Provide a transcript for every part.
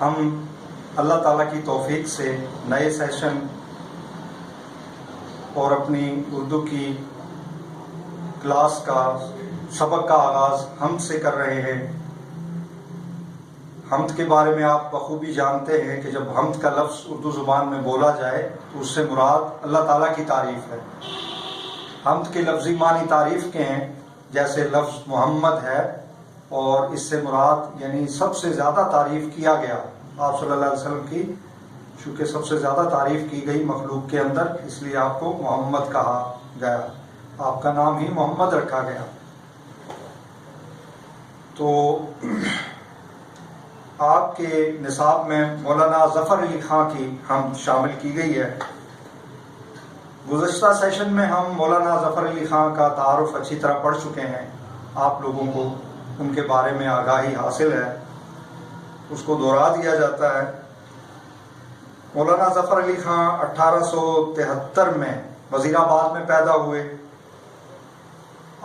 ہم اللہ تعالیٰ کی توفیق سے نئے سیشن اور اپنی اردو کی کلاس کا سبق کا آغاز حمد سے کر رہے ہیں۔ حمد کے بارے میں آپ بخوبی جانتے ہیں کہ جب حمد کا لفظ اردو زبان میں بولا جائے تو اس سے مراد اللہ تعالیٰ کی تعریف ہے۔ حمد کے لفظی معنی تعریف کے ہیں، جیسے لفظ محمد ہے اور اس سے مراد یعنی سب سے زیادہ تعریف کیا گیا آپ صلی اللہ علیہ وسلم کی، چونکہ سب سے زیادہ تعریف کی گئی مخلوق کے اندر، اس لیے آپ کو محمد کہا گیا، آپ کا نام ہی محمد رکھا گیا۔ تو آپ کے نصاب میں مولانا ظفر علی خان کی حمد شامل کی گئی ہے۔ گزشتہ سیشن میں ہم مولانا ظفر علی خان کا تعارف اچھی طرح پڑھ چکے ہیں، آپ لوگوں کو ان کے بارے میں آگاہی حاصل ہے، اس کو دہرا دیا جاتا ہے۔ مولانا ظفر علی خان 1873 میں وزیر آباد میں پیدا ہوئے۔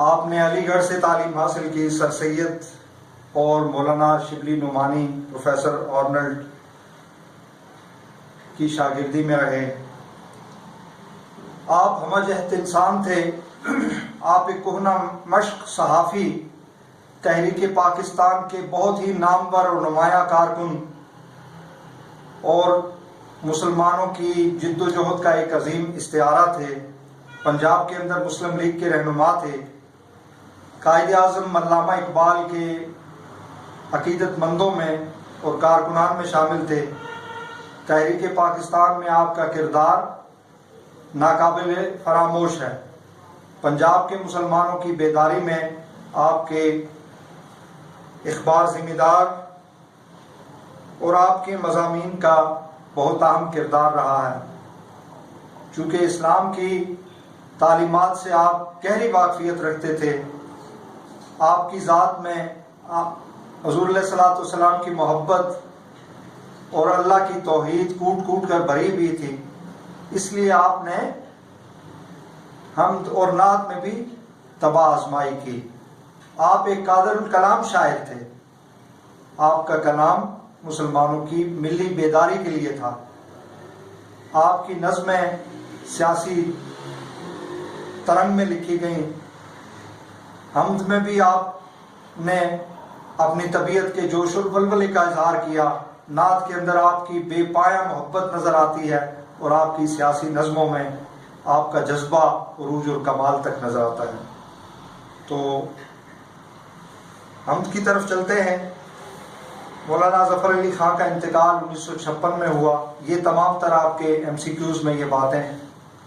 آپ نے علی گڑھ سے تعلیم حاصل کی، سر سید اور مولانا شبلی نعمانی پروفیسر آرنلڈ کی شاگردی میں رہے۔ آپ ہمہ جہت انسان تھے۔ آپ ایک کہنہ مشق صحافی، تحریک پاکستان کے بہت ہی نامور اور نمایاں کارکن اور مسلمانوں کی جد و جہد کا ایک عظیم استعارہ تھے۔ پنجاب کے اندر مسلم لیگ کے رہنما تھے۔ قائد اعظم علامہ اقبال کے عقیدت مندوں میں اور کارکنان میں شامل تھے۔ تحریک پاکستان میں آپ کا کردار ناقابل فراموش ہے۔ پنجاب کے مسلمانوں کی بیداری میں آپ کے اخبار ذمہ دار اور آپ کے مضامین کا بہت اہم کردار رہا ہے۔ چونکہ اسلام کی تعلیمات سے آپ گہری واقفیت رکھتے تھے، آپ کی ذات میں حضور علیہ الصلوۃ والسلام کی محبت اور اللہ کی توحید کوٹ کوٹ کر بھری ہوئی تھی، اس لیے آپ نے حمد اور نعت میں بھی تباہ آزمائی کی۔ آپ ایک قادر الکلام شاعر تھے۔ آپ کا کلام مسلمانوں کی ملی بیداری کے لیے تھا۔ آپ کی نظمیں سیاسی ترنگ میں لکھی گئیں۔ حمد میں بھی آپ نے اپنی طبیعت کے جوش و ولولے کا اظہار کیا۔ نعت کے اندر آپ کی بے پایہ محبت نظر آتی ہے اور آپ کی سیاسی نظموں میں آپ کا جذبہ عروج اور کمال تک نظر آتا ہے۔ تو حمد کی طرف چلتے ہیں۔ مولانا ظفر علی خان کا انتقال 1956 میں ہوا۔ یہ تمام تر آپ کے ایم سی کیوز میں یہ باتیں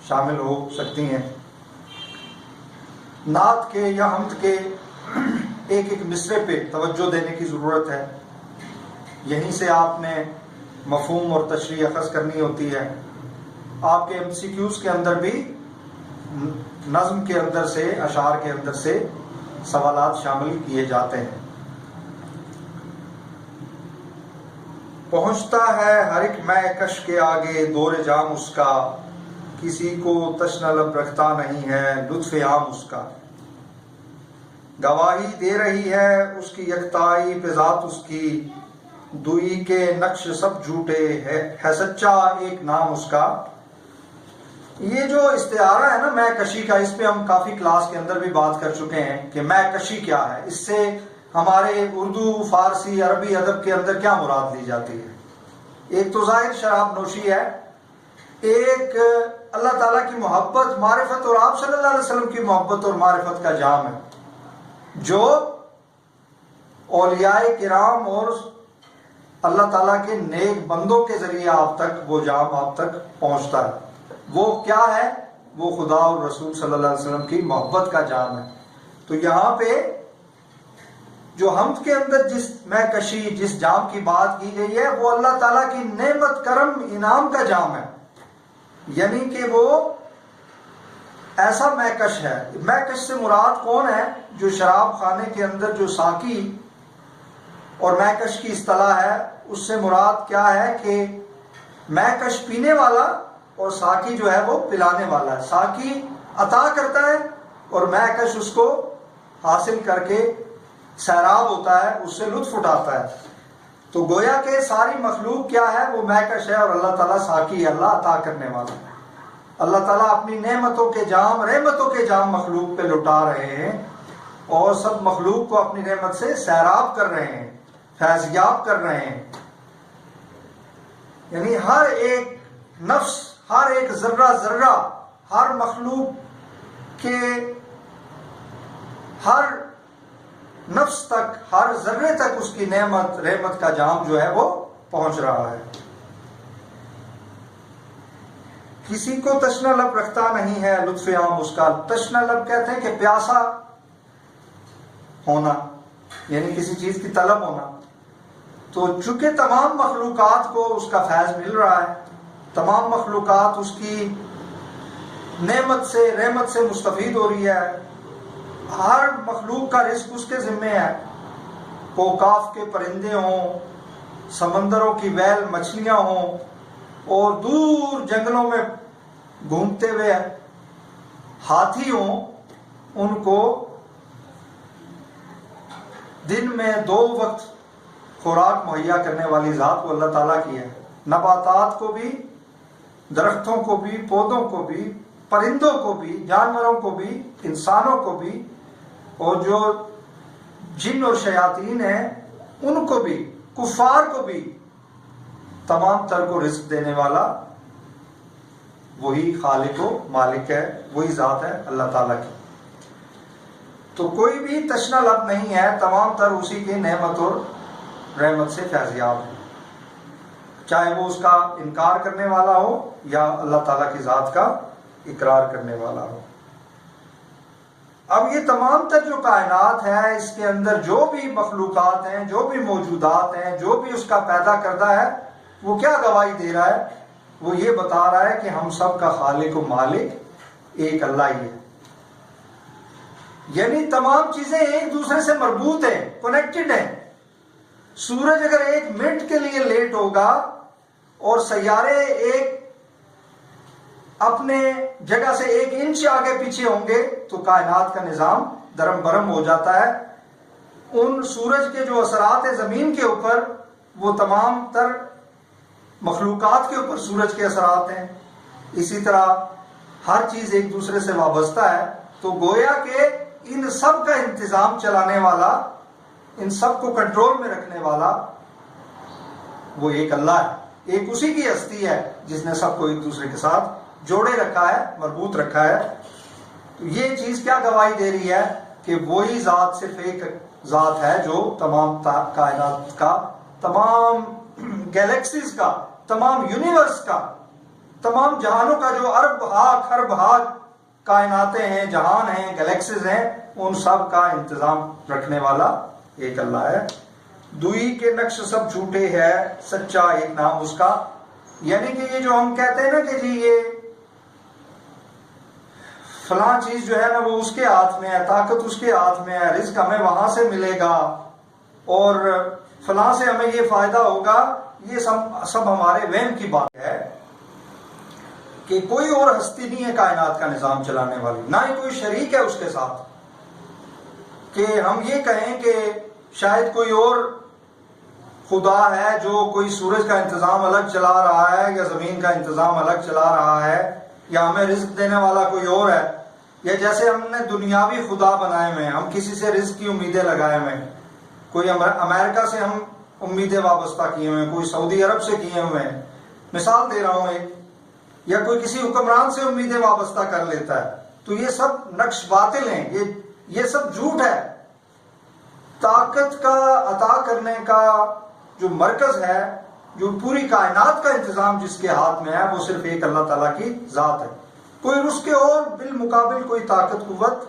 شامل ہو سکتی ہیں۔ نعت کے یا حمد کے ایک ایک مصرے پہ توجہ دینے کی ضرورت ہے۔ یہیں سے آپ نے مفہوم اور تشریح اخذ کرنی ہوتی ہے۔ آپ کے ایم سی کیوز کے اندر بھی نظم کے اندر سے، اشعار کے اندر سے سوالات شامل کیے جاتے ہیں۔ پہنچتا ہے ہر ایک میں کش کے آگے دور جام اس کا، کسی کو تشنہ لب رکھتا نہیں ہے لطف عام اس کا، گواہی دے رہی ہے اس کی یکتائی پہ ذات اس کی، دوئی کے نقش سب جھوٹے ہے سچا ایک نام اس کا۔ یہ جو استعارہ ہے نا میں کشی کا، اس پہ ہم کافی کلاس کے اندر بھی بات کر چکے ہیں کہ میں کشی کیا ہے، اس سے ہمارے اردو، فارسی، عربی ادب کے اندر کیا مراد لی جاتی ہے۔ ایک تو ظاہر شراب نوشی ہے، ایک اللہ تعالیٰ کی محبت، معرفت اور آپ صلی اللہ علیہ وسلم کی محبت اور معرفت کا جام ہے، جو اولیاء کرام اور اللہ تعالیٰ کے نیک بندوں کے ذریعے آپ تک وہ جام آپ تک پہنچتا ہے۔ وہ کیا ہے؟ وہ خدا اور رسول صلی اللہ علیہ وسلم کی محبت کا جام ہے۔ تو یہاں پہ جو حمد کے اندر جس میں کشی، جس جام کی بات کی گئی ہے، وہ اللہ تعالیٰ کی نعمت، کرم، انعام کا جام ہے، یعنی کہ وہ ایسا میکش ہے۔ میکش سے مراد کون ہے؟ جو شراب خانے کے اندر جو ساقی، اور میکش کی اصطلاح ہے، اس سے مراد کیا ہے کہ میکش پینے والا اور ساقی جو ہے وہ پلانے والا ہے۔ ساقی عطا کرتا ہے اور میکش اس کو حاصل کر کے سیراب ہوتا ہے، اس سے لطف اٹھاتا ہے۔ تو گویا کہ ساری مخلوق کیا ہے؟ وہ مہکش ہے، اور اللہ تعالیٰ ساقی ہے، اللہ عطا کرنے والا ہے۔ اللہ تعالیٰ اپنی نعمتوں کے جام، رحمتوں کے جام مخلوق پہ لٹا رہے ہیں، اور سب مخلوق کو اپنی رحمت سے سیراب کر رہے ہیں، فیضیاب کر رہے ہیں۔ یعنی ہر ایک نفس، ہر ایک ذرہ ذرہ، ہر مخلوق کے ہر نفس تک، ہر ذرے تک اس کی نعمت، رحمت کا جام جو ہے وہ پہنچ رہا ہے۔ کسی کو تشنہ لب رکھتا نہیں ہے لطف عام اس کا۔ تشنہ لب کہتے ہیں کہ پیاسا ہونا، یعنی کسی چیز کی طلب ہونا۔ تو چونکہ تمام مخلوقات کو اس کا فیض مل رہا ہے، تمام مخلوقات اس کی نعمت سے، رحمت سے مستفید ہو رہی ہے، ہر مخلوق کا رزق اس کے ذمے ہے، کوکاف کے پرندے ہوں، سمندروں کی ویل مچھلیاں ہوں، اور دور جنگلوں میں گھومتے ہوئے ہاتھی ہوں، ان کو دن میں 2 وقت خوراک مہیا کرنے والی ذات وہ اللہ تعالیٰ کی ہے۔ نباتات کو بھی، درختوں کو بھی، پودوں کو بھی، پرندوں کو بھی، جانوروں کو بھی، انسانوں کو بھی، اور جو جن اور شیاطین ہیں ان کو بھی، کفار کو بھی، تمام تر کو رزق دینے والا وہی خالق و مالک ہے، وہی ذات ہے اللہ تعالیٰ کی۔ تو کوئی بھی تشنہ لب نہیں ہے، تمام تر اسی کی نعمت اور رحمت سے فیضیاب ہے، چاہے وہ اس کا انکار کرنے والا ہو یا اللہ تعالیٰ کی ذات کا اقرار کرنے والا ہو۔ اب یہ تمام تر جو کائنات ہے، اس کے اندر جو بھی مخلوقات ہیں، جو بھی موجودات ہیں، جو بھی اس کا پیدا کردہ ہے، وہ کیا گواہی دے رہا ہے؟ وہ یہ بتا رہا ہے کہ ہم سب کا خالق و مالک ایک اللہ ہی ہے۔ یعنی تمام چیزیں ایک دوسرے سے مربوط ہیں، کنیکٹڈ ہیں۔ سورج اگر 1 منٹ کے لیے لیٹ ہوگا اور سیارے ایک اپنے جگہ سے 1 انچ آگے پیچھے ہوں گے تو کائنات کا نظام درم برم ہو جاتا ہے۔ ان سورج کے جو اثرات ہیں زمین کے اوپر، وہ تمام تر مخلوقات کے اوپر سورج کے اثرات ہیں۔ اسی طرح ہر چیز ایک دوسرے سے وابستہ ہے۔ تو گویا کہ ان سب کا انتظام چلانے والا، ان سب کو کنٹرول میں رکھنے والا وہ ایک اللہ ہے، ایک اسی کی ہستی ہے جس نے سب کو ایک دوسرے کے ساتھ جوڑے رکھا ہے، مربوط رکھا ہے۔ تو یہ چیز کیا گواہی دے رہی ہے کہ وہی ذات صرف ایک ذات ہے جو تمام کائنات کا، تمام گیلیکسیز کا، تمام یونیورس کا، تمام جہانوں کا، جو ارب ہا خرب ہا کائناتیں ہیں، جہان ہیں، گیلیکسیز ہیں، ان سب کا انتظام رکھنے والا ایک اللہ ہے۔ دوئی کے نقش سب جھوٹے ہے، سچا ایک نام اس کا۔ یعنی کہ یہ جو ہم کہتے ہیں نا کہ جی یہ فلاں چیز جو ہے نا وہ اس کے ہاتھ میں ہے، طاقت اس کے ہاتھ میں ہے، رزق ہمیں وہاں سے ملے گا، اور فلاں سے ہمیں یہ فائدہ ہوگا، یہ سب ہمارے وہم کی بات ہے کہ کوئی اور ہستی نہیں ہے کائنات کا نظام چلانے والی، نہ ہی کوئی شریک ہے اس کے ساتھ، کہ ہم یہ کہیں کہ شاید کوئی اور خدا ہے جو کوئی سورج کا انتظام الگ چلا رہا ہے، یا زمین کا انتظام الگ چلا رہا ہے، یا ہمیں رزق دینے والا کوئی اور ہے۔ یا جیسے ہم نے دنیاوی خدا بنائے ہوئے ہیں، ہم کسی سے رزق کی امیدیں لگائے ہوئے ہیں، کوئی امریکہ سے ہم امیدیں وابستہ کیے ہوئے ہیں، کوئی سعودی عرب سے کیے ہوئے ہیں، مثال دے رہا ہوں ایک، یا کوئی کسی حکمران سے امیدیں وابستہ کر لیتا ہے۔ تو یہ سب نقش باطل ہیں، یہ سب جھوٹ ہے۔ طاقت کا عطا کرنے کا جو مرکز ہے، جو پوری کائنات کا انتظام جس کے ہاتھ میں ہے، وہ صرف ایک اللہ تعالیٰ کی ذات ہے۔ کوئی اس کے اور بالمقابل کوئی طاقت قوت